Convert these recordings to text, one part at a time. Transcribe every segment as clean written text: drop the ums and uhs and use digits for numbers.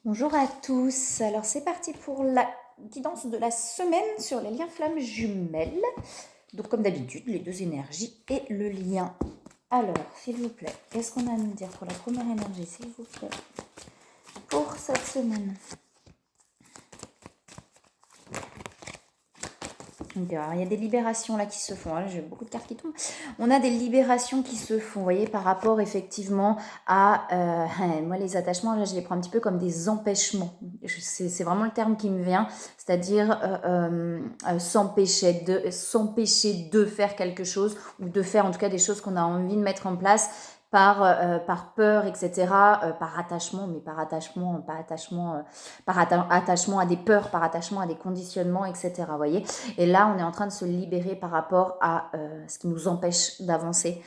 Bonjour à tous, alors c'est parti pour la guidance de la semaine sur les liens flammes jumelles. Donc comme d'habitude, les deux énergies et le lien. Alors, s'il vous plaît, qu'est-ce qu'on a à nous dire pour la première énergie, s'il vous plaît, pour cette semaine? Donc, il y a des libérations là qui se font, j'ai beaucoup de cartes qui tombent. On a des libérations qui se font, vous voyez, par rapport effectivement à... moi, les attachements, là, je les prends un petit peu comme des empêchements. C'est vraiment le terme qui me vient, c'est-à-dire s'empêcher de faire quelque chose, ou de faire en tout cas des choses qu'on a envie de mettre en place par peur, etc., par attachement, mais par attachement, pas attachement, attachement à des peurs, par attachement à des conditionnements, etc., vous voyez. Et là, on est en train de se libérer par rapport à ce qui nous empêche d'avancer.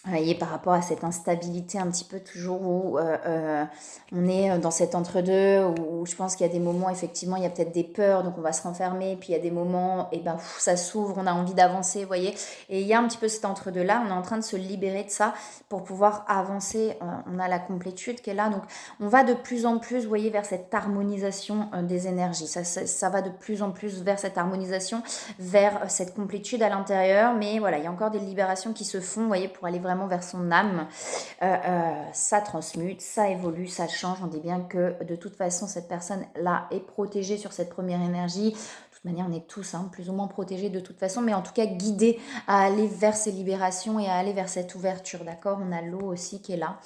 Vous voyez, par rapport à cette instabilité un petit peu toujours où on est dans cet entre-deux, où je pense qu'il y a des moments, effectivement, il y a peut-être des peurs, donc on va se renfermer, puis il y a des moments, et ben ça s'ouvre, on a envie d'avancer, vous voyez. Et il y a un petit peu cet entre-deux-là, on est en train de se libérer de ça pour pouvoir avancer. On a la complétude qui est là, donc on va de plus en plus, vous voyez, vers cette harmonisation des énergies. Ça va de plus en plus vers cette harmonisation, vers cette complétude à l'intérieur, mais voilà, il y a encore des libérations qui se font, vous voyez, pour aller vraiment vers son âme. Ça transmute, ça évolue, ça change. On dit bien que de toute façon, cette personne-là est protégée sur cette première énergie. De toute manière, on est tous plus ou moins protégés de toute façon, mais en tout cas guidés à aller vers ces libérations et à aller vers cette ouverture, d'accord. On a l'eau aussi qui est là.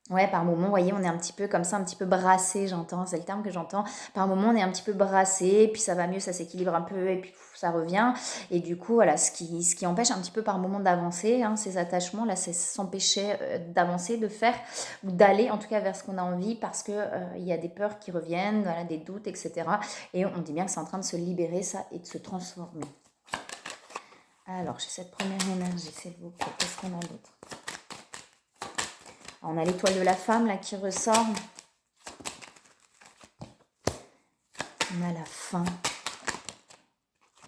Ouais, par moment, vous voyez, on est un petit peu comme ça, un petit peu brassé, j'entends, c'est le terme que j'entends. Par moment, on est un petit peu brassé, puis ça va mieux, ça s'équilibre un peu, et puis ça revient. Et du coup, voilà, ce qui empêche un petit peu par moment d'avancer, ces attachements, là, c'est s'empêcher d'avancer, de faire, ou d'aller en tout cas vers ce qu'on a envie, parce que il y a des peurs qui reviennent, voilà, des doutes, etc. Et on dit bien que c'est en train de se libérer, ça, et de se transformer. Alors, j'ai cette première énergie, s'il vous plaît, qu'est-ce qu'on a d'autre? On a l'étoile de la femme là qui ressort. On a la fin.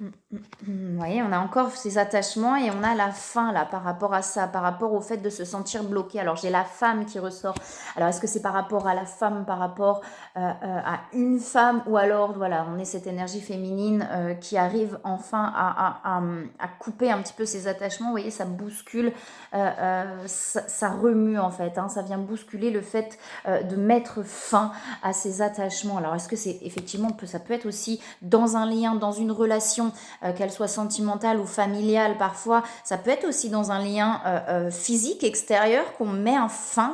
Vous voyez, on a encore ces attachements et on a la fin là par rapport à ça, par rapport au fait de se sentir bloqué. Alors j'ai la femme qui ressort. Alors est-ce que c'est par rapport à la femme, par rapport à une femme, ou alors voilà, on est cette énergie féminine qui arrive enfin à couper un petit peu ces attachements. Vous voyez, ça bouscule, ça remue en fait, ça vient bousculer le fait de mettre fin à ces attachements. Alors est-ce que c'est effectivement, ça peut être aussi dans un lien, dans une relation, qu'elle soit sentimentale ou familiale parfois, ça peut être aussi dans un lien physique extérieur qu'on met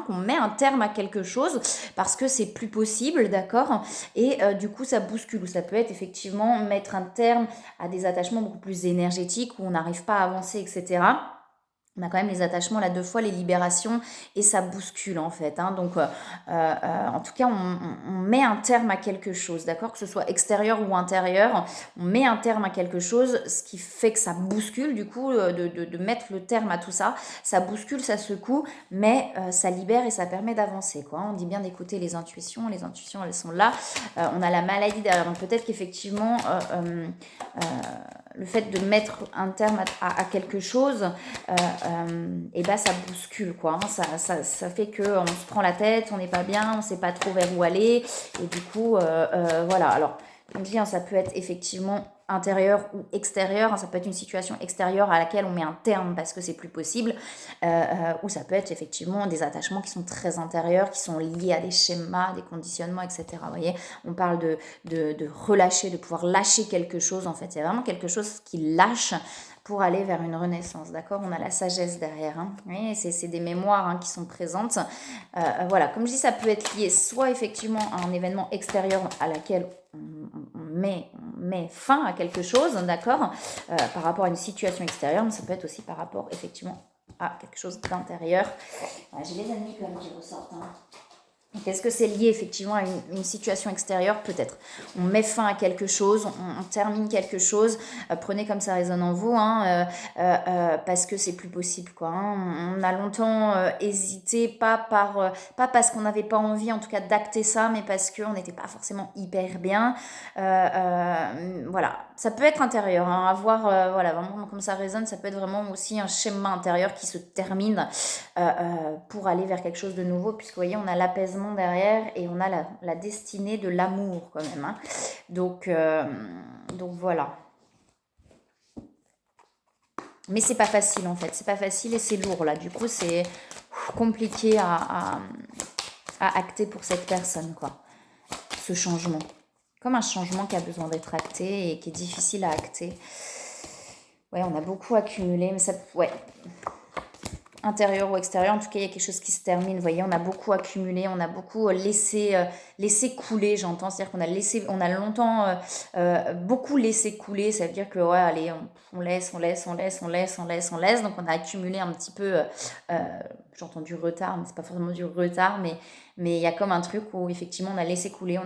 qu'on met un terme à quelque chose parce que c'est plus possible, d'accord. Et du coup ça bouscule, ou ça peut être effectivement mettre un terme à des attachements beaucoup plus énergétiques où on n'arrive pas à avancer, etc. On a quand même les attachements là 2 fois, les libérations, et ça bouscule en fait. Donc, en tout cas, on met un terme à quelque chose, d'accord, que ce soit extérieur ou intérieur. On met un terme à quelque chose, ce qui fait que ça bouscule, du coup, de mettre le terme à tout ça. Ça bouscule, ça secoue, mais ça libère et ça permet d'avancer, quoi. On dit bien d'écouter les intuitions elles sont là. On a la maladie derrière, donc peut-être qu'effectivement, le fait de mettre un terme à quelque chose, et ben ça bouscule, quoi. Ça fait qu'on se prend la tête, on n'est pas bien, on ne sait pas trop vers où aller, et du coup, voilà. Alors, comme je dis, ça peut être effectivement intérieur ou extérieur, ça peut être une situation extérieure à laquelle on met un terme parce que c'est plus possible, ou ça peut être effectivement des attachements qui sont très intérieurs, qui sont liés à des schémas, des conditionnements, etc. Vous voyez, on parle de relâcher, de pouvoir lâcher quelque chose, en fait. C'est vraiment quelque chose qui lâche pour aller vers une renaissance, d'accord. On a la sagesse derrière, oui, c'est des mémoires qui sont présentes. Voilà, comme je dis, ça peut être lié soit effectivement à un événement extérieur à laquelle on met fin à quelque chose, d'accord, par rapport à une situation extérieure, mais ça peut être aussi par rapport effectivement à quelque chose d'intérieur. J'ai les ennemis quand même qui ressortent. Qu'est-ce que c'est lié effectivement à une situation extérieure? Peut-être. On met fin à quelque chose, on termine quelque chose. Prenez comme ça résonne en vous, hein, parce que c'est plus possible, quoi. Hein. On a longtemps hésité, pas parce qu'on n'avait pas envie, en tout cas, d'acter ça, mais parce qu'on n'était pas forcément hyper bien. Voilà. Ça peut être intérieur, hein, à voir, voilà, vraiment comme ça résonne, ça peut être vraiment aussi un schéma intérieur qui se termine pour aller vers quelque chose de nouveau, puisque vous voyez, on a l'apaisement derrière et on a la destinée de l'amour quand même. Hein. Donc voilà. Mais c'est pas facile en fait, c'est pas facile et c'est lourd là. Du coup, c'est compliqué à acter pour cette personne, quoi. Ce changement. Comme un changement qui a besoin d'être acté et qui est difficile à acter. Ouais, on a beaucoup accumulé, mais ça. Ouais. Intérieur ou extérieur, en tout cas il y a quelque chose qui se termine, vous voyez, on a beaucoup accumulé, on a beaucoup laissé couler, j'entends, c'est-à-dire on a longtemps beaucoup laissé couler, ça veut dire que ouais, allez, on laisse, donc on a accumulé un petit peu, j'entends du retard, mais c'est pas forcément du retard, mais il y a comme un truc où effectivement on a laissé couler,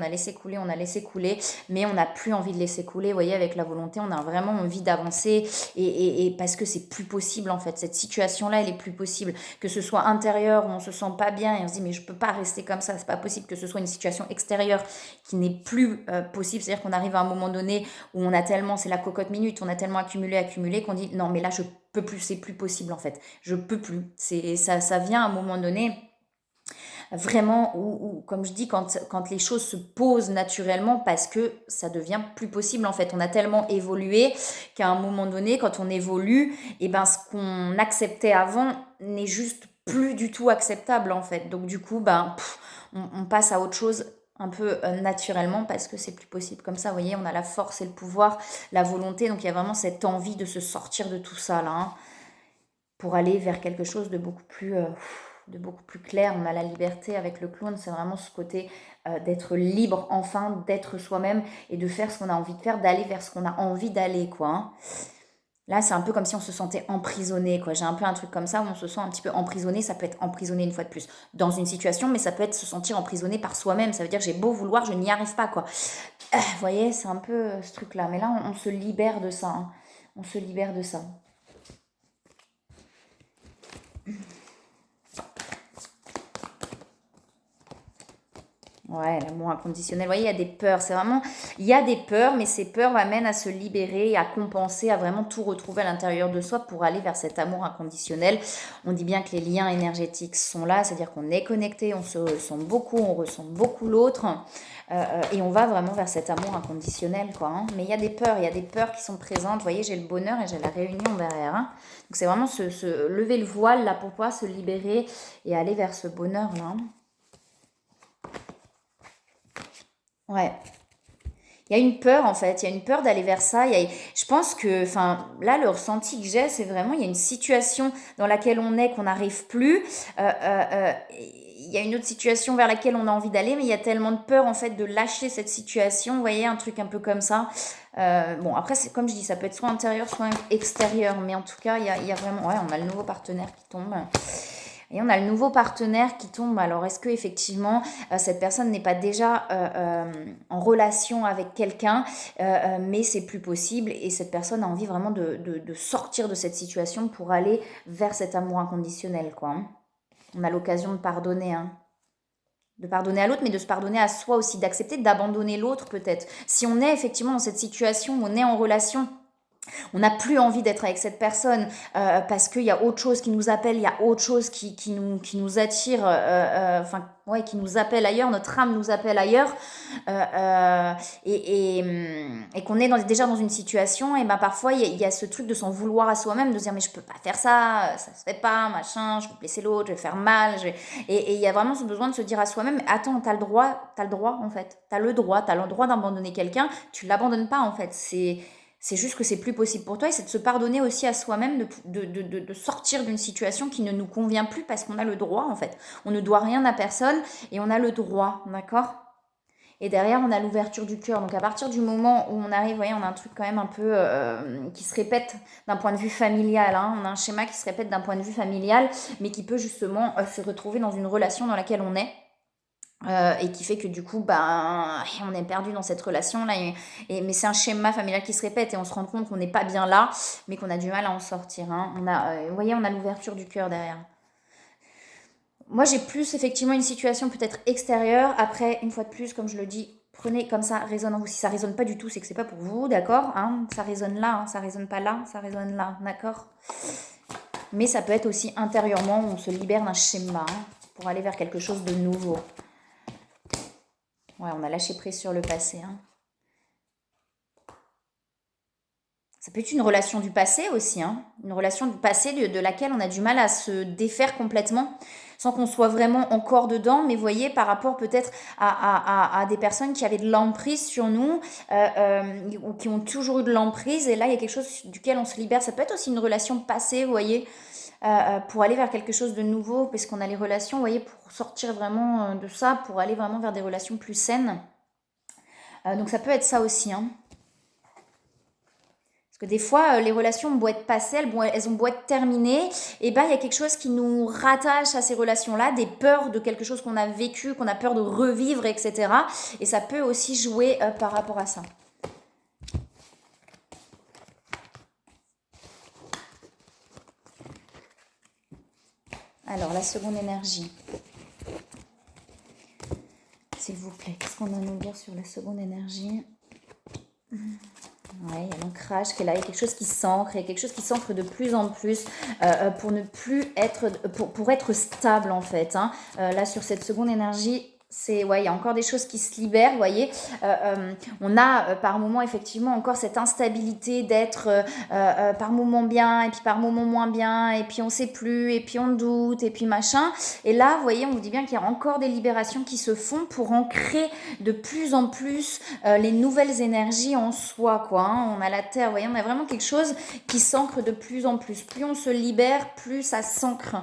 mais on n'a plus envie de laisser couler, vous voyez, avec la volonté, on a vraiment envie d'avancer, et parce que c'est plus possible en fait, cette situation-là, elle est plus possible, que ce soit intérieur où on se sent pas bien et on se dit mais je peux pas rester comme ça, c'est pas possible, que ce soit une situation extérieure qui n'est plus possible, c'est-à-dire qu'on arrive à un moment donné où on a tellement, c'est la cocotte minute, on a tellement accumulé qu'on dit non mais là je peux plus, c'est plus possible en fait, je peux plus, ça vient à un moment donné vraiment où, comme je dis, quand les choses se posent naturellement parce que ça devient plus possible en fait. On a tellement évolué qu'à un moment donné, quand on évolue, et ben ce qu'on acceptait avant n'est juste plus du tout acceptable en fait. Donc du coup, on passe à autre chose un peu naturellement parce que c'est plus possible comme ça. Vous voyez, on a la force et le pouvoir, la volonté. Donc il y a vraiment cette envie de se sortir de tout ça là, hein, pour aller vers quelque chose de beaucoup plus clair. On a la liberté avec le clown, c'est vraiment ce côté d'être libre enfin, d'être soi-même et de faire ce qu'on a envie de faire, d'aller vers ce qu'on a envie d'aller, quoi. Hein. Là, c'est un peu comme si on se sentait emprisonné, quoi. J'ai un peu un truc comme ça où on se sent un petit peu emprisonné. Ça peut être emprisonné une fois de plus dans une situation, mais ça peut être se sentir emprisonné par soi-même. Ça veut dire j'ai beau vouloir, je n'y arrive pas, quoi. Vous voyez, c'est un peu ce truc-là. Mais là, on se libère de ça. Hein. On se libère de ça. Ouais, l'amour inconditionnel. Vous voyez, il y a des peurs. C'est vraiment, il y a des peurs, mais ces peurs amènent à se libérer, à compenser, à vraiment tout retrouver à l'intérieur de soi pour aller vers cet amour inconditionnel. On dit bien que les liens énergétiques sont là, c'est-à-dire qu'on est connecté, on se ressent beaucoup, on ressent beaucoup l'autre, et on va vraiment vers cet amour inconditionnel, quoi. Hein. Mais il y a des peurs qui sont présentes. Vous voyez, j'ai le bonheur et j'ai la réunion derrière. Hein. Donc c'est vraiment se lever le voile là pour pouvoir se libérer et aller vers ce bonheur-là. Ouais. Il y a une peur en fait, il y a une peur d'aller vers ça. Je pense que, enfin, là, le ressenti que j'ai, c'est vraiment, il y a une situation dans laquelle on est, qu'on n'arrive plus. Il y a une autre situation vers laquelle on a envie d'aller, mais il y a tellement de peur en fait de lâcher cette situation. Vous voyez, un truc un peu comme ça. Bon, après, c'est comme je dis, ça peut être soit intérieur, soit extérieur, mais en tout cas, il y a vraiment, ouais, on a le nouveau partenaire qui tombe. Et on a le nouveau partenaire qui tombe. Alors, est-ce que effectivement cette personne n'est pas déjà en relation avec quelqu'un, mais c'est plus possible et cette personne a envie vraiment de sortir de cette situation pour aller vers cet amour inconditionnel, quoi. Hein. On a l'occasion de pardonner, hein. De pardonner à l'autre, mais de se pardonner à soi aussi, d'accepter d'abandonner l'autre peut-être. Si on est effectivement dans cette situation où on est en relation, on n'a plus envie d'être avec cette personne parce qu'il y a autre chose qui nous appelle, il y a autre chose qui nous attire, enfin, ouais, qui nous appelle ailleurs, notre âme nous appelle ailleurs, et qu'on est déjà dans une situation, et ben parfois il y a ce truc de s'en vouloir à soi-même, de se dire mais je peux pas faire ça, ça se fait pas, machin, je vais blesser l'autre, je vais faire mal, et il y a vraiment ce besoin de se dire à soi-même, attends, t'as le droit en fait, t'as le droit d'abandonner quelqu'un, tu l'abandonnes pas en fait, c'est juste que c'est plus possible pour toi et c'est de se pardonner aussi à soi-même de sortir d'une situation qui ne nous convient plus parce qu'on a le droit en fait. On ne doit rien à personne et on a le droit, d'accord? Et derrière, on a l'ouverture du cœur. Donc à partir du moment où on arrive, vous voyez, on a un truc quand même un peu qui se répète d'un point de vue familial. Hein. On a un schéma qui se répète d'un point de vue familial, mais qui peut justement se retrouver dans une relation dans laquelle on est. Et qui fait que du coup, ben, on est perdu dans cette relation-là. Mais c'est un schéma familial qui se répète et on se rend compte qu'on n'est pas bien là, mais qu'on a du mal à en sortir. Hein. Vous voyez, on a l'ouverture du cœur derrière. Moi, j'ai plus effectivement une situation peut-être extérieure. Après, une fois de plus, comme je le dis, prenez comme ça résonne en vous. Si ça résonne pas du tout, c'est que c'est pas pour vous, d'accord, hein. Ça résonne là, hein. Ça résonne pas là, ça résonne là, d'accord. Mais ça peut être aussi intérieurement, on se libère d'un schéma hein, pour aller vers quelque chose de nouveau. Ouais, on a lâché prise sur le passé. Hein. Ça peut être une relation du passé aussi, hein. Une relation du passé de laquelle on a du mal à se défaire complètement, sans qu'on soit vraiment encore dedans, mais voyez, par rapport peut-être à des personnes qui avaient de l'emprise sur nous, ou qui ont toujours eu de l'emprise, et là, il y a quelque chose duquel on se libère. Ça peut être aussi une relation passée, vous voyez, pour aller vers quelque chose de nouveau, parce qu'on a les relations, vous voyez, pour sortir vraiment de ça, pour aller vraiment vers des relations plus saines. Donc ça peut être ça aussi, hein. Que des fois, les relations ont beau être passées, elles ont beau être terminées, et ben il y a quelque chose qui nous rattache à ces relations-là, des peurs de quelque chose qu'on a vécu, qu'on a peur de revivre, etc. Et ça peut aussi jouer par rapport à ça. Alors, la seconde énergie. S'il vous plaît, qu'est-ce qu'on a à nous dire sur la seconde énergie ? Ouais, il y a l'ancrage qui est là, il y a quelque chose qui s'ancre, il y a quelque chose qui s'ancre de plus en plus pour ne plus être, pour être stable en fait. Hein. Là, sur cette seconde énergie, ouais, il y a encore des choses qui se libèrent, vous voyez. On a par moment effectivement encore cette instabilité d'être par moment bien et puis par moment moins bien et puis on sait plus et puis on doute et puis machin. Et là, vous voyez, on vous dit bien qu'il y a encore des libérations qui se font pour ancrer de plus en plus les nouvelles énergies en soi, quoi. Hein. On a la terre, vous voyez, on a vraiment quelque chose qui s'ancre de plus en plus. Plus on se libère, plus ça s'ancre.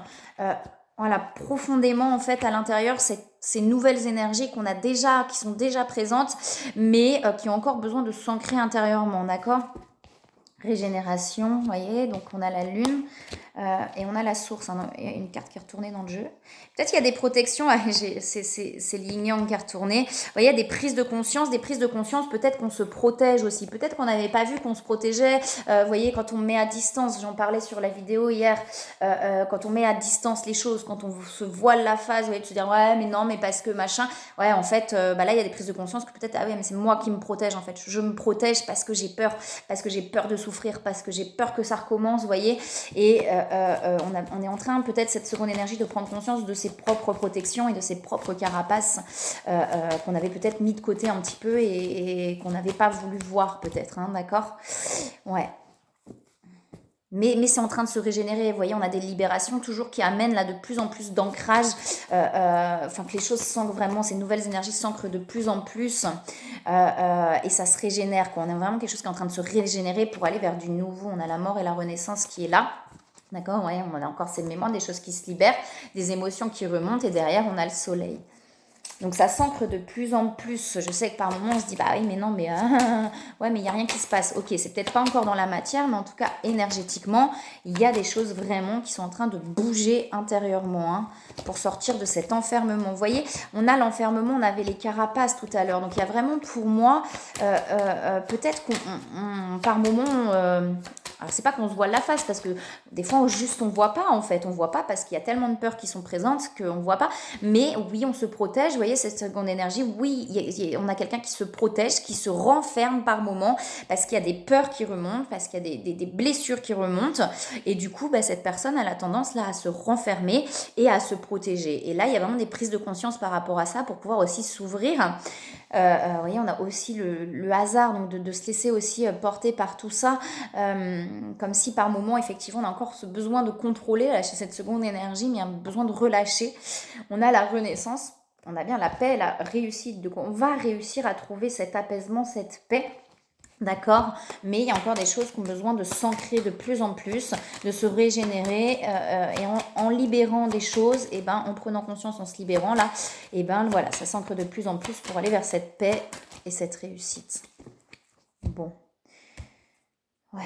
Voilà, profondément en fait à l'intérieur ces nouvelles énergies qu'on a déjà, qui sont déjà présentes, mais qui ont encore besoin de s'ancrer intérieurement, d'accord ? Régénération, vous voyez, donc on a la lune et on a la source, hein, il y a une carte qui est retournée dans le jeu. Peut-être qu'il y a des protections, c'est l'yin yang qui est retourné. Vous voyez, il y a des prises de conscience, peut-être qu'on se protège aussi, peut-être qu'on n'avait pas vu qu'on se protégeait. Vous voyez, quand on met à distance, j'en parlais sur la vidéo hier, quand on met à distance les choses, quand on se voile la face, vous voyez, de se dire ouais mais non, mais parce que machin, ouais en fait, là il y a des prises de conscience que peut-être, ah ouais mais c'est moi qui me protège en fait, je me protège parce que j'ai peur de souffrir, parce que j'ai peur que ça recommence, vous voyez, et on est en train peut-être cette seconde énergie de prendre conscience de ses propres protections et de ses propres carapaces qu'on avait peut-être mis de côté un petit peu et qu'on n'avait pas voulu voir peut-être, hein, d'accord ? Ouais. Mais c'est en train de se régénérer, vous voyez, on a des libérations toujours qui amènent là de plus en plus d'ancrage, enfin que les choses s'ancrent vraiment, ces nouvelles énergies s'ancrent de plus en plus et ça se régénère, quoi. On a vraiment quelque chose qui est en train de se régénérer pour aller vers du nouveau, on a la mort et la renaissance qui est là. D'accord, ouais, on a encore cette mémoire, des choses qui se libèrent, des émotions qui remontent et derrière on a le soleil. Donc ça s'ancre de plus en plus. Je sais que par moments on se dit bah oui mais non mais ouais mais il n'y a rien qui se passe. Ok, c'est peut-être pas encore dans la matière, mais en tout cas énergétiquement, il y a des choses vraiment qui sont en train de bouger intérieurement hein, pour sortir de cet enfermement. Vous voyez, on a l'enfermement, on avait les carapaces tout à l'heure. Donc il y a vraiment pour moi peut-être qu'on par moment alors c'est pas qu'on se voile la face parce que des fois juste on voit pas en fait, on voit pas parce qu'il y a tellement de peurs qui sont présentes qu'on voit pas, mais oui on se protège, vous voyez cette seconde énergie, oui on a quelqu'un qui se protège, qui se renferme par moment parce qu'il y a des peurs qui remontent, parce qu'il y a des blessures qui remontent et du coup cette personne elle a tendance là à se renfermer et à se protéger et là il y a vraiment des prises de conscience par rapport à ça pour pouvoir aussi s'ouvrir. Vous voyez, on a aussi le hasard donc de se laisser aussi porter par tout ça, comme si par moment effectivement on a encore ce besoin de contrôler là, chez cette seconde énergie, mais un besoin de relâcher. On a la renaissance, on a bien la paix, la réussite, donc on va réussir à trouver cet apaisement, cette paix. D'accord, mais il y a encore des choses qui ont besoin de s'ancrer de plus en plus, de se régénérer et en libérant des choses, et en prenant conscience, en se libérant là, et voilà, ça s'ancre de plus en plus pour aller vers cette paix et cette réussite. Bon, ouais.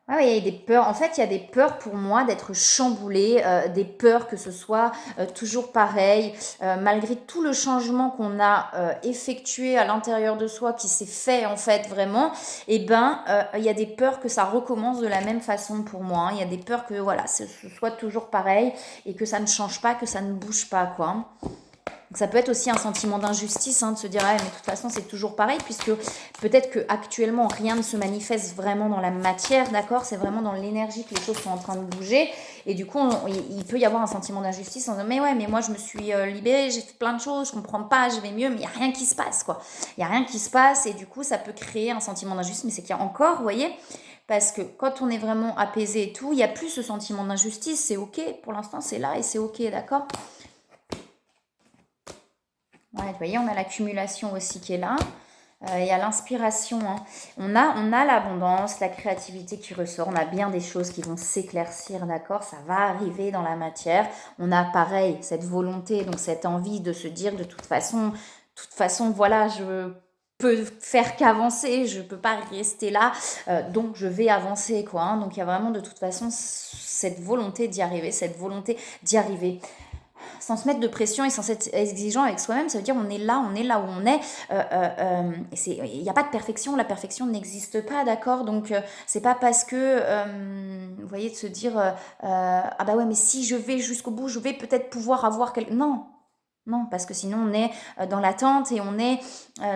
Ah oui, il y a des peurs. En fait, il y a des peurs pour moi d'être chamboulée, des peurs que ce soit toujours pareil, malgré tout le changement qu'on a effectué à l'intérieur de soi, qui s'est fait en fait vraiment, et ben, il y a des peurs que ça recommence de la même façon pour moi, hein. Il y a des peurs que voilà, ce soit toujours pareil et que ça ne change pas, que ça ne bouge pas, quoi, hein. Donc ça peut être aussi un sentiment d'injustice, hein, de se dire ah, mais de toute façon c'est toujours pareil, puisque peut-être que actuellement rien ne se manifeste vraiment dans la matière, d'accord, c'est vraiment dans l'énergie que les choses sont en train de bouger, et du coup il peut y avoir un sentiment d'injustice en disant mais ouais, mais moi je me suis libérée, j'ai fait plein de choses, je comprends pas, je vais mieux, mais il n'y a rien qui se passe, quoi, il n'y a rien qui se passe, et du coup ça peut créer un sentiment d'injustice, mais c'est qu'il y a encore, vous voyez, parce que quand on est vraiment apaisé et tout, il n'y a plus ce sentiment d'injustice, c'est ok, pour l'instant c'est là et c'est ok, d'accord. Ouais, vous voyez, on a l'accumulation aussi qui est là. Il y a l'inspiration, hein. On a l'abondance, la créativité qui ressort. On a bien des choses qui vont s'éclaircir, d'accord. Ça va arriver dans la matière. On a pareil cette volonté, donc cette envie de se dire de toute façon, voilà, je peux faire qu'avancer. Je peux pas rester là, donc je vais avancer, quoi, hein. Donc il y a vraiment de toute façon cette volonté d'y arriver, cette volonté d'y arriver sans se mettre de pression et sans être exigeant avec soi-même. Ça veut dire on est là où on est. Il n'y a pas de perfection, la perfection n'existe pas, d'accord. Donc c'est pas parce que, vous voyez, de se dire ah bah ouais, mais si je vais jusqu'au bout, je vais peut-être pouvoir avoir quelque... Non, non, parce que sinon on est dans l'attente et on est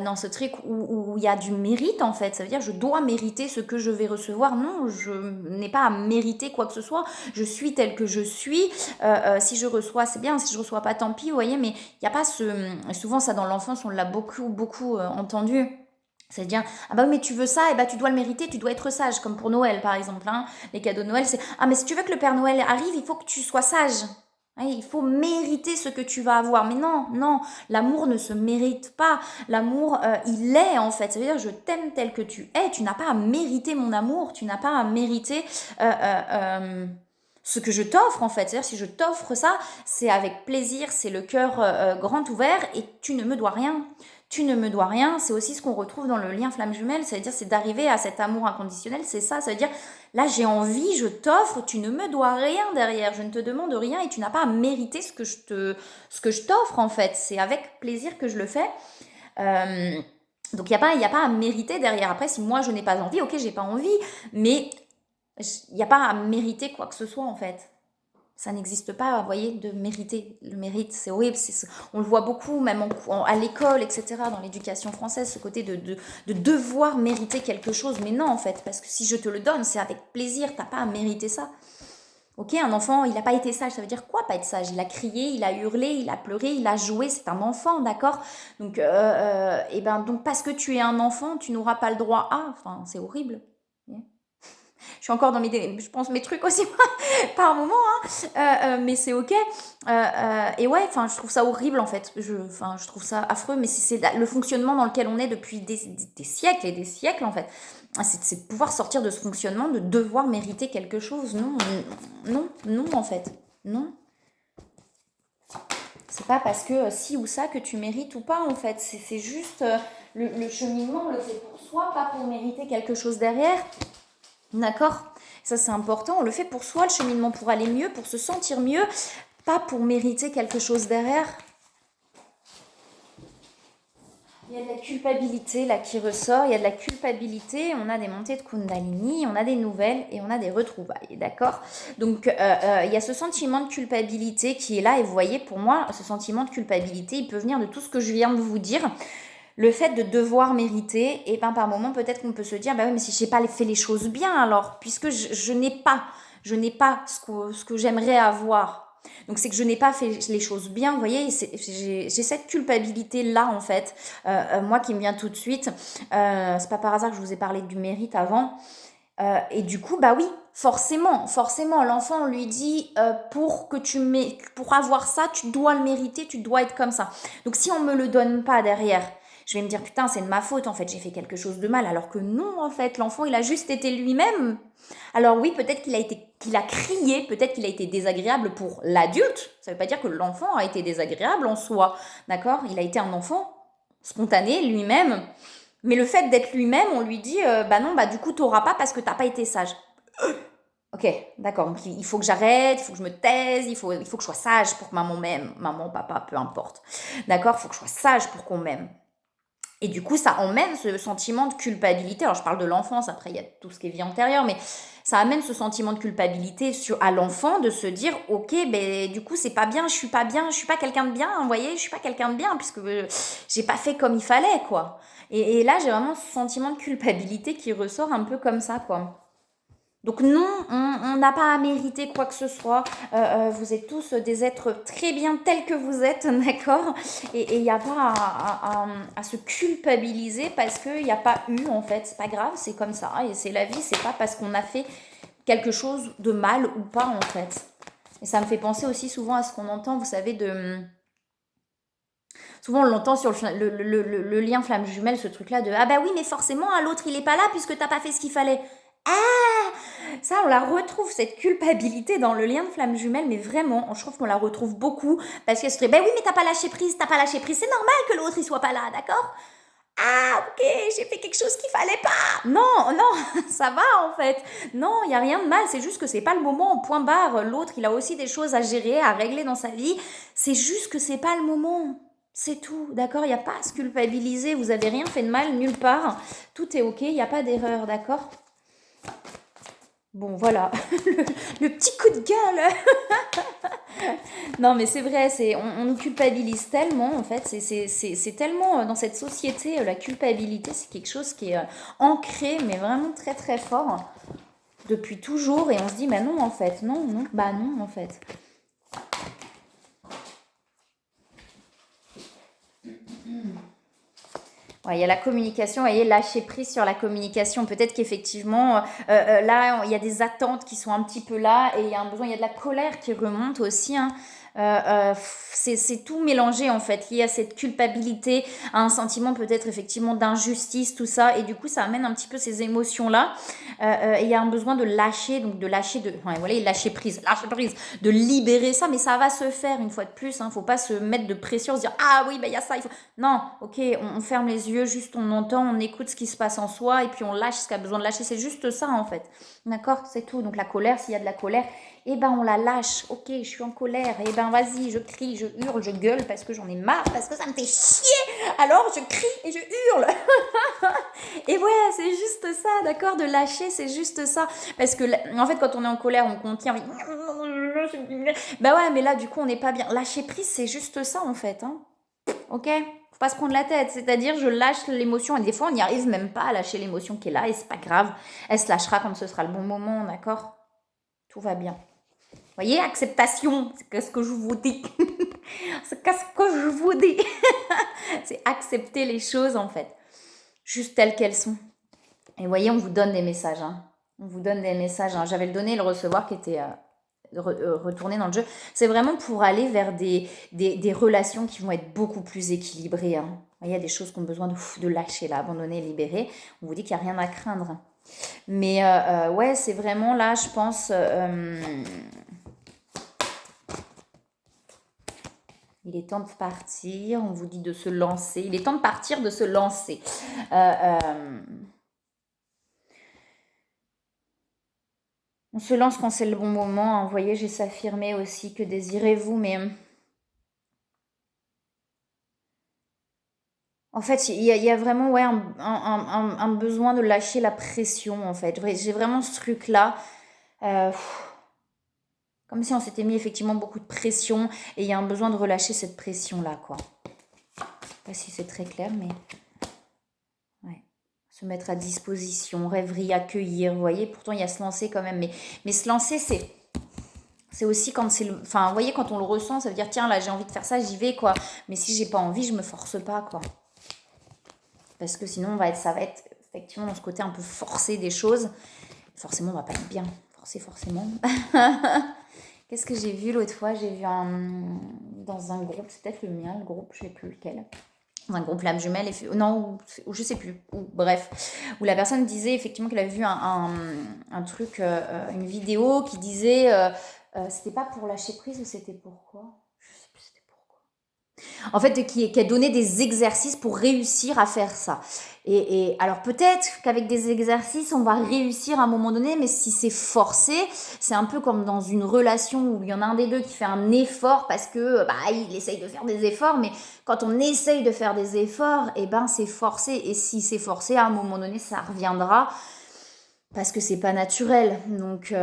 dans ce truc où il y a du mérite en fait. Ça veut dire je dois mériter ce que je vais recevoir. Non, je n'ai pas à mériter quoi que ce soit. Je suis telle que je suis. Si je reçois, c'est bien. Si je reçois pas, tant pis, vous voyez. Mais il n'y a pas ce... Souvent ça dans l'enfance, on l'a beaucoup entendu. C'est-à-dire, ah bah oui, mais tu veux ça, et bah tu dois le mériter, tu dois être sage, comme pour Noël par exemple, hein. Les cadeaux de Noël, c'est, ah mais si tu veux que le Père Noël arrive, il faut que tu sois sage. Ouais, il faut mériter ce que tu vas avoir. Mais non, non, l'amour ne se mérite pas. L'amour, il est en fait. Ça veut dire, je t'aime tel que tu es. Tu n'as pas à mériter mon amour. Tu n'as pas à mériter ce que je t'offre en fait. C'est-à-dire, si je t'offre ça, c'est avec plaisir, c'est le cœur grand ouvert et tu ne me dois rien. Tu ne me dois rien, c'est aussi ce qu'on retrouve dans le lien flamme jumelle, ça veut dire c'est d'arriver à cet amour inconditionnel, c'est ça veut dire là j'ai envie, je t'offre, tu ne me dois rien derrière, je ne te demande rien et tu n'as pas à mériter ce que je t'offre en fait, c'est avec plaisir que je le fais. Euh, donc il y a pas à mériter derrière. Après si moi je n'ai pas envie, ok j'ai pas envie, mais il n'y a pas à mériter quoi que ce soit en fait. Ça n'existe pas, vous voyez, de mériter. Le mérite, c'est horrible. On le voit beaucoup, même à l'école, etc., dans l'éducation française, ce côté de devoir mériter quelque chose. Mais non, en fait, parce que si je te le donne, c'est avec plaisir, t'as pas à mériter ça. Ok, un enfant, il n'a pas été sage, ça veut dire quoi pas être sage? Il a crié, il a hurlé, il a pleuré, il a joué, c'est un enfant, d'accord? Donc, et ben, donc, parce que tu es un enfant, tu n'auras pas le droit à... Enfin, c'est horrible. Je suis encore dans je pense mes trucs aussi par moment, hein. Mais c'est ok. Et ouais, enfin, je trouve ça horrible en fait. Je trouve ça affreux, mais c'est le fonctionnement dans lequel on est depuis des siècles et des siècles en fait. C'est de pouvoir sortir de ce fonctionnement, de devoir mériter quelque chose. Non, non, non en fait. Non. C'est pas parce que si ou ça que tu mérites ou pas en fait. C'est juste le cheminement, on le fait pour soi, pas pour mériter quelque chose derrière. D'accord? Ça, c'est important. On le fait pour soi, le cheminement, pour aller mieux, pour se sentir mieux, pas pour mériter quelque chose derrière. Il y a de la culpabilité là qui ressort, il y a de la culpabilité, on a des montées de Kundalini, on a des nouvelles et on a des retrouvailles, d'accord? Donc il y a ce sentiment de culpabilité qui est là et vous voyez, pour moi, ce sentiment de culpabilité, il peut venir de tout ce que je viens de vous dire. Le fait de devoir mériter, et ben par moment peut-être qu'on peut se dire, bah oui mais si j'ai pas fait les choses bien alors, puisque je n'ai pas, ce que j'aimerais avoir. Donc c'est que je n'ai pas fait les choses bien, vous voyez, j'ai cette culpabilité-là en fait, moi qui me vient tout de suite. C'est pas par hasard que je vous ai parlé du mérite avant. Et du coup, bah oui, forcément, l'enfant, on lui dit, pour avoir ça, tu dois le mériter, tu dois être comme ça. Donc si on me le donne pas derrière, je vais me dire, putain, c'est de ma faute, en fait, j'ai fait quelque chose de mal. Alors que non, en fait, l'enfant, il a juste été lui-même. Alors oui, peut-être qu'il a crié, peut-être qu'il a été désagréable pour l'adulte. Ça veut pas dire que l'enfant a été désagréable en soi, d'accord? Il a été un enfant spontané, lui-même. Mais le fait d'être lui-même, on lui dit, bah non, bah du coup, t'auras pas parce que t'as pas été sage. Ok, d'accord. Donc il faut que j'arrête, il faut que je me taise, il faut que je sois sage pour que maman m'aime, maman, papa, peu importe. D'accord, il faut que je sois sage pour qu'on m'aime. Et du coup, ça emmène ce sentiment de culpabilité. Alors, je parle de l'enfance, après, il y a tout ce qui est vie antérieure, mais ça amène ce sentiment de culpabilité à l'enfant de se dire, ok, ben, du coup, c'est pas bien, je suis pas quelqu'un de bien, vous voyez, je suis pas quelqu'un de bien, puisque j'ai pas fait comme il fallait, quoi. Et là, j'ai vraiment ce sentiment de culpabilité qui ressort un peu comme ça, quoi. Donc non, on n'a pas à mériter quoi que ce soit. Vous êtes tous des êtres très bien tels que vous êtes, d'accord. Et il n'y a pas à se culpabiliser parce qu'il n'y a pas eu, en fait. C'est pas grave, c'est comme ça. Et c'est la vie, c'est pas parce qu'on a fait quelque chose de mal ou pas, en fait. Et ça me fait penser aussi souvent à ce qu'on entend, vous savez, souvent on l'entend sur le lien flamme jumelle, ce truc-là de ah bah oui, mais forcément, hein, l'autre il est pas là puisque t'as pas fait ce qu'il fallait. Ah, ça, on la retrouve, cette culpabilité dans le lien de flamme jumelle, mais vraiment, je trouve qu'on la retrouve beaucoup, parce qu'elle se dit, ben oui, mais t'as pas lâché prise, c'est normal que l'autre, il soit pas là, d'accord. Ah, ok, j'ai fait quelque chose qu'il fallait pas. Non, non, ça va en fait. Non, il y a rien de mal, c'est juste que c'est pas le moment, point barre. L'autre, il a aussi des choses à gérer, à régler dans sa vie. C'est juste que c'est pas le moment. C'est tout, d'accord. Il n'y a pas à se culpabiliser, vous avez rien fait de mal nulle part. Tout est ok, il n'y a pas d'erreur, d'accord. Bon, voilà, le petit coup de gueule. Non, mais c'est vrai, on nous culpabilise tellement, en fait. C'est tellement dans cette société, la culpabilité, c'est quelque chose qui est ancré, mais vraiment très très fort depuis toujours. Et on se dit, mais non, en fait, non, non, bah non, en fait. Ouais, il y a la communication, vous voyez, lâcher prise sur la communication. Peut-être qu'effectivement, là, il y a des attentes qui sont un petit peu là et il y a un besoin, il y a de la colère qui remonte aussi, hein. C'est tout mélangé en fait, lié à cette culpabilité, à un sentiment peut-être effectivement d'injustice, tout ça. Et du coup, ça amène un petit peu ces émotions-là. Et il y a un besoin de lâcher, donc de lâcher, ouais, voilà, lâcher prise, de libérer ça. Mais ça va se faire une fois de plus. Faut pas se mettre de pression, se dire ah oui, ben il y a ça, il faut. Non, ok, on ferme les yeux, juste on entend, on écoute ce qui se passe en soi et puis on lâche ce qu'il y a besoin de lâcher. C'est juste ça en fait. D'accord, c'est tout. Donc la colère, s'il y a de la colère, eh ben on la lâche. Ok, je suis en colère. Eh ben vas-y, je crie, je hurle, je gueule parce que j'en ai marre, parce que ça me fait chier. Alors je crie et je hurle. Et ouais, c'est juste ça, d'accord, de lâcher, c'est juste ça. Parce que en fait, quand on est en colère, on contient. Bah ouais, mais là, du coup, on n'est pas bien. Lâcher prise, c'est juste ça en fait, hein. Ok, faut pas se prendre la tête, c'est-à-dire je lâche l'émotion et des fois on n'y arrive même pas à lâcher l'émotion qui est là et c'est pas grave, elle se lâchera quand ce sera le bon moment, d'accord. Tout va bien. Vous voyez, acceptation, c'est qu'est-ce que je vous dis. C'est qu'est-ce que je vous dis. C'est accepter les choses en fait, juste telles qu'elles sont. Et vous voyez, on vous donne des messages, hein. On vous donne des messages, hein. J'avais le donner et le recevoir qui était retourné dans le jeu. C'est vraiment pour aller vers des relations qui vont être beaucoup plus équilibrées, hein. Il y a des choses qui ont besoin de lâcher, là, abandonner, libérer. On vous dit qu'il n'y a rien à craindre. Mais ouais, c'est vraiment là, je pense, il est temps de partir. On vous dit de se lancer. Il est temps de partir, de se lancer. On se lance quand c'est le bon moment, hein. Vous voyez, j'ai s'affirmer aussi. Que désirez-vous? Mais en fait, il y a vraiment ouais, un besoin de lâcher la pression, en fait. J'ai vraiment ce truc-là. euh, Comme si on s'était mis effectivement beaucoup de pression. Et il y a un besoin de relâcher cette pression-là, quoi. Je sais pas si c'est très clair, mais ouais. Se mettre à disposition, rêverie, accueillir, vous voyez. Pourtant, il y a se lancer quand même. Mais se lancer, c'est aussi quand c'est le. Enfin, vous voyez, quand on le ressent, ça veut dire, tiens, là, j'ai envie de faire ça, j'y vais, quoi. Mais si j'ai pas envie, je me force pas, quoi. Parce que sinon, ça va être effectivement dans ce côté un peu forcé des choses. Forcément, on va pas être bien. Forcément. Qu'est-ce que j'ai vu l'autre fois? J'ai vu dans un groupe, c'est peut-être le mien, le groupe, je sais plus lequel. Dans un groupe Lame Jumelle, non, ou je sais plus, bref, où la personne disait effectivement qu'elle avait vu un truc, une vidéo qui disait, c'était pas pour lâcher prise ou c'était pourquoi? Je sais plus c'était pourquoi. En fait, qui a donné des exercices pour réussir à faire ça. Et alors peut-être qu'avec des exercices, on va réussir à un moment donné, mais si c'est forcé, c'est un peu comme dans une relation où il y en a un des deux qui fait un effort parce que il essaye de faire des efforts, mais quand on essaye de faire des efforts, eh ben c'est forcé. Et si c'est forcé, à un moment donné, ça reviendra parce que c'est pas naturel. Donc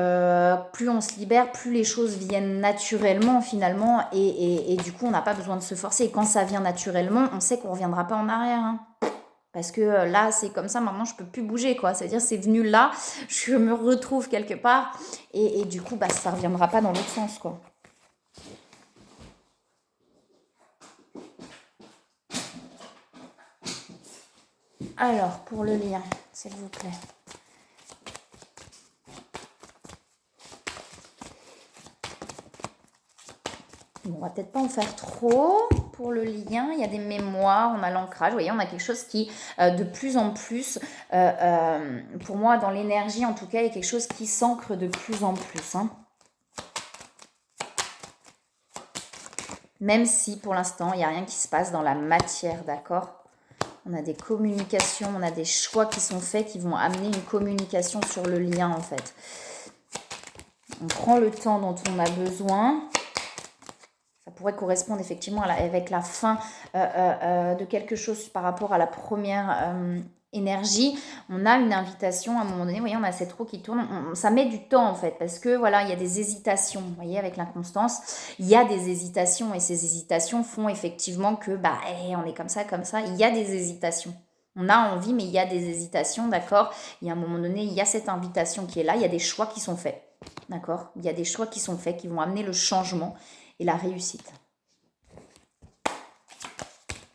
plus on se libère, plus les choses viennent naturellement finalement, et du coup on n'a pas besoin de se forcer. Et quand ça vient naturellement, on sait qu'on reviendra pas en arrière, hein. Parce que là, c'est comme ça, maintenant, je peux plus bouger, quoi. C'est-à-dire, c'est venu là, je me retrouve quelque part, et du coup, ça reviendra pas dans l'autre sens, quoi. Alors, pour le lien, s'il vous plaît. Bon, on va peut-être pas en faire trop pour le lien. Il y a des mémoires, on a l'ancrage. Vous voyez, on a quelque chose qui, de plus en plus, pour moi, dans l'énergie, en tout cas, il y a quelque chose qui s'ancre de plus en plus, hein. Même si, pour l'instant, il n'y a rien qui se passe dans la matière, d'accord ? On a des communications, on a des choix qui sont faits qui vont amener une communication sur le lien, en fait. On prend le temps dont on a besoin. Ça pourrait correspondre effectivement avec la fin de quelque chose par rapport à la première énergie. On a une invitation à un moment donné, vous voyez, on a cette roue qui tourne. Ça met du temps en fait, parce que voilà, il y a des hésitations. Vous voyez, avec l'inconstance, il y a des hésitations, et ces hésitations font effectivement que on est comme ça, comme ça. Il y a des hésitations. On a envie, mais il y a des hésitations, d'accord ? Il y a un moment donné, il y a cette invitation qui est là, il y a des choix qui sont faits, d'accord ? Il y a des choix qui sont faits qui vont amener le changement et la réussite.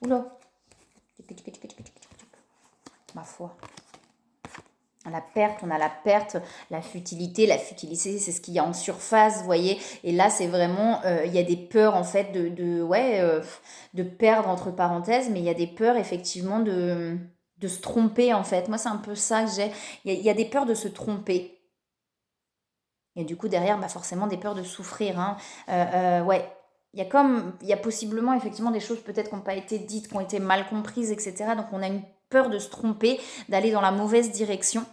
Oula. Ma foi. On a la perte, la futilité, c'est ce qu'il y a en surface, vous voyez. Et là, c'est vraiment, il y a des peurs en fait de perdre entre parenthèses, mais il y a des peurs effectivement de se tromper en fait. Moi, c'est un peu ça que j'ai. Il y a des peurs de se tromper. Et du coup, derrière, forcément, des peurs de souffrir, hein. Ouais. Il y a possiblement effectivement des choses peut-être qui n'ont pas été dites, qui ont été mal comprises, etc. Donc on a une peur de se tromper, d'aller dans la mauvaise direction,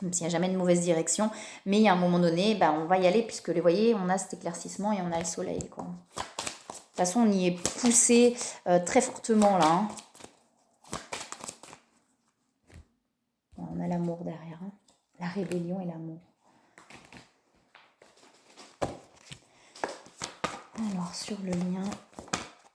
même s'il n'y a jamais de mauvaise direction. Mais il y a un moment donné, on va y aller, puisque vous voyez, on a cet éclaircissement et on a le soleil, quoi. De toute façon, on y est poussé très fortement là, hein. On a l'amour derrière, hein. La rébellion et l'amour. Alors, sur le lien,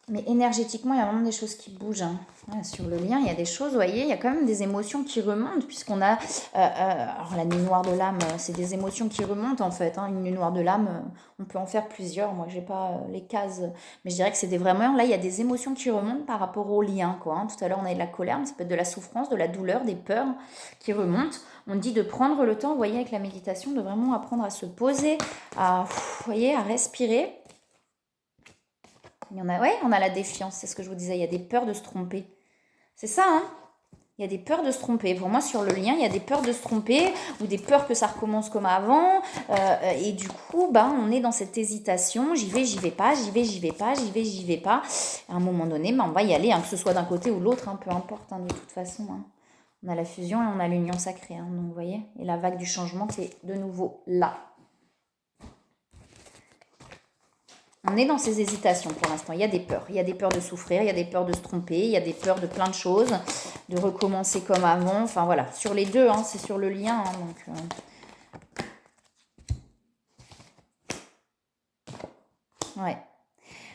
mais énergétiquement, il y a vraiment des choses qui bougent, hein. Ouais, sur le lien, il y a des choses, vous voyez, il y a quand même des émotions qui remontent, puisqu'on a, alors la nuit noire de l'âme, c'est des émotions qui remontent en fait, hein. Une nuit noire de l'âme, on peut en faire plusieurs, moi j'ai pas les cases, mais je dirais que c'est vraiment, là il y a des émotions qui remontent par rapport au lien, quoi, hein. Tout à l'heure on a eu de la colère, mais ça peut être de la souffrance, de la douleur, des peurs qui remontent. On dit de prendre le temps, vous voyez, avec la méditation, de vraiment apprendre à se poser, vous voyez, à respirer. On a la défiance, c'est ce que je vous disais, il y a des peurs de se tromper. C'est ça, hein ? Il y a des peurs de se tromper. Pour moi, sur le lien, il y a des peurs de se tromper, ou des peurs que ça recommence comme avant. Et du coup, on est dans cette hésitation. J'y vais pas, j'y vais pas. À un moment donné, on va y aller, hein, que ce soit d'un côté ou l'autre, hein, peu importe, hein, de toute façon, hein. On a la fusion et on a l'union sacrée, hein, donc vous voyez. Et la vague du changement, c'est de nouveau là. On est dans ces hésitations pour l'instant. Il y a des peurs. Il y a des peurs de souffrir, il y a des peurs de se tromper, il y a des peurs de plein de choses, de recommencer comme avant. Enfin voilà, sur les deux, hein, c'est sur le lien. Hein, donc, ouais.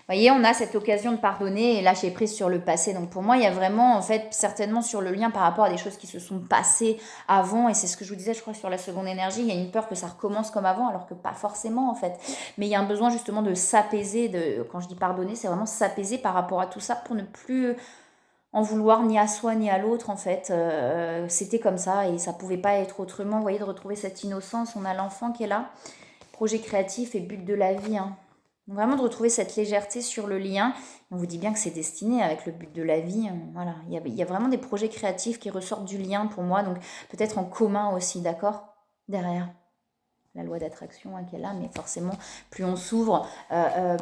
Vous voyez, on a cette occasion de pardonner et lâcher prise sur le passé. Donc pour moi, il y a vraiment, en fait, certainement sur le lien par rapport à des choses qui se sont passées avant. Et c'est ce que je vous disais, je crois, sur la seconde énergie. Il y a une peur que ça recommence comme avant, alors que pas forcément, en fait. Mais il y a un besoin justement de s'apaiser. Quand je dis pardonner, c'est vraiment s'apaiser par rapport à tout ça pour ne plus en vouloir ni à soi ni à l'autre, en fait. C'était comme ça et ça pouvait pas être autrement. Vous voyez, de retrouver cette innocence. On a l'enfant qui est là. Projet créatif et but de la vie, hein. Donc vraiment de retrouver cette légèreté sur le lien. On vous dit bien que c'est destiné avec le but de la vie. Voilà, il y a vraiment des projets créatifs qui ressortent du lien pour moi. Donc peut-être en commun aussi, d'accord ? Derrière. la loi d'attraction hein, qu'elle a, mais forcément, plus on s'ouvre,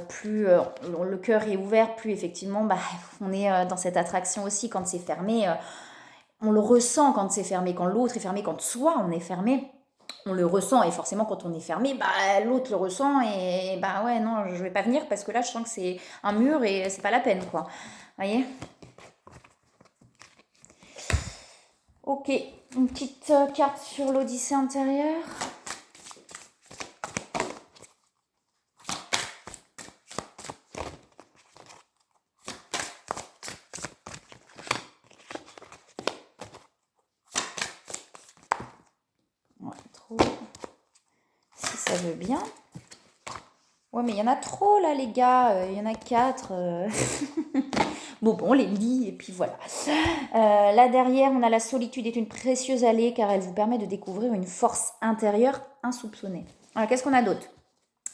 plus le cœur est ouvert, plus effectivement, on est dans cette attraction aussi. Quand c'est fermé, on le ressent quand c'est fermé, quand l'autre est fermé, quand soi on est fermé, on le ressent. Et forcément, quand on est fermé, l'autre le ressent et ouais, non, je vais pas venir parce que là, je sens que c'est un mur et c'est pas la peine, quoi. Vous voyez? Ok, une petite carte sur l'Odyssée intérieure. Ouais, trop. Si ça veut bien. Ouais, mais il y en a trop là, les gars. Il y en a 4. Bon, on les lit et puis voilà. Là derrière, on a la solitude est une précieuse allée car elle vous permet de découvrir une force intérieure insoupçonnée. Alors, qu'est-ce qu'on a d'autre?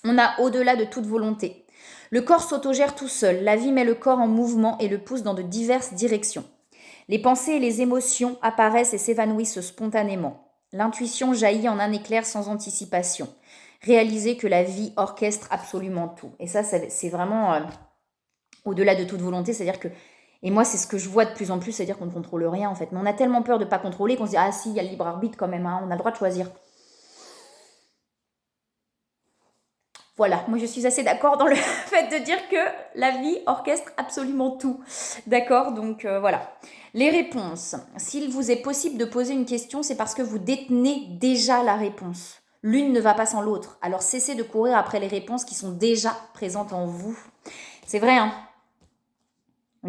On a au-delà de toute volonté. Le corps s'autogère tout seul. La vie met le corps en mouvement et le pousse dans de diverses directions. Les pensées et les émotions apparaissent et s'évanouissent spontanément. L'intuition jaillit en un éclair sans anticipation. Réalisez que la vie orchestre absolument tout. Et ça, c'est vraiment au-delà de toute volonté, c'est-à-dire que, et moi c'est ce que je vois de plus en plus, c'est-à-dire qu'on ne contrôle rien en fait. Mais on a tellement peur de ne pas contrôler qu'on se dit, ah si, il y a le libre arbitre quand même, hein, on a le droit de choisir. Voilà, moi je suis assez d'accord dans le fait de dire que la vie orchestre absolument tout. D'accord, donc voilà. Les réponses. S'il vous est possible de poser une question, c'est parce que vous détenez déjà la réponse. L'une ne va pas sans l'autre. Alors cessez de courir après les réponses qui sont déjà présentes en vous. C'est vrai, hein?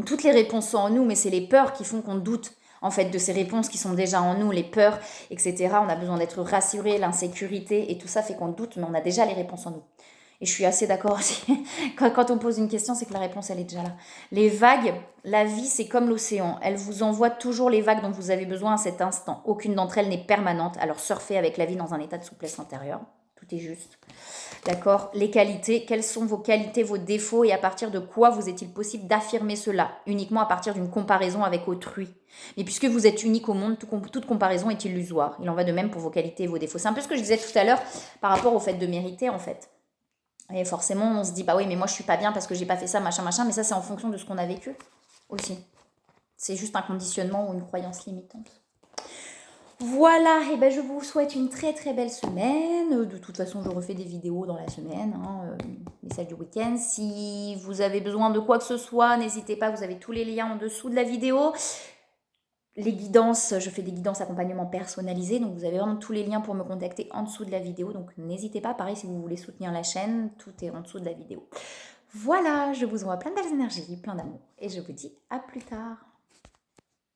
Toutes les réponses sont en nous, mais c'est les peurs qui font qu'on doute en fait de ces réponses qui sont déjà en nous, les peurs, etc. On a besoin d'être rassuré, l'insécurité, et tout ça fait qu'on doute, mais on a déjà les réponses en nous. Et je suis assez d'accord aussi. Quand on pose une question, c'est que la réponse, elle est déjà là. Les vagues, la vie, c'est comme l'océan. Elle vous envoie toujours les vagues dont vous avez besoin à cet instant. Aucune d'entre elles n'est permanente. Alors surfez avec la vie dans un état de souplesse intérieure. Tout est juste. D'accord? Les qualités, quelles sont vos qualités, vos défauts et à partir de quoi vous est-il possible d'affirmer cela? Uniquement à partir d'une comparaison avec autrui. Mais puisque vous êtes unique au monde, toute comparaison est illusoire. Il en va de même pour vos qualités et vos défauts. C'est un peu ce que je disais tout à l'heure par rapport au fait de mériter en fait. Et forcément, on se dit, bah oui, mais moi je suis pas bien parce que j'ai pas fait ça, machin, machin. Mais ça, c'est en fonction de ce qu'on a vécu aussi. C'est juste un conditionnement ou une croyance limitante. Voilà, et ben je vous souhaite une très très belle semaine. De toute façon, je refais des vidéos dans la semaine, les celles du week-end. Si vous avez besoin de quoi que ce soit, n'hésitez pas, vous avez tous les liens en dessous de la vidéo. Les guidances, je fais des guidances accompagnement personnalisé, donc vous avez vraiment tous les liens pour me contacter en dessous de la vidéo. Donc n'hésitez pas, pareil si vous voulez soutenir la chaîne, tout est en dessous de la vidéo. Voilà, je vous envoie plein de belles énergies, plein d'amour, et je vous dis à plus tard.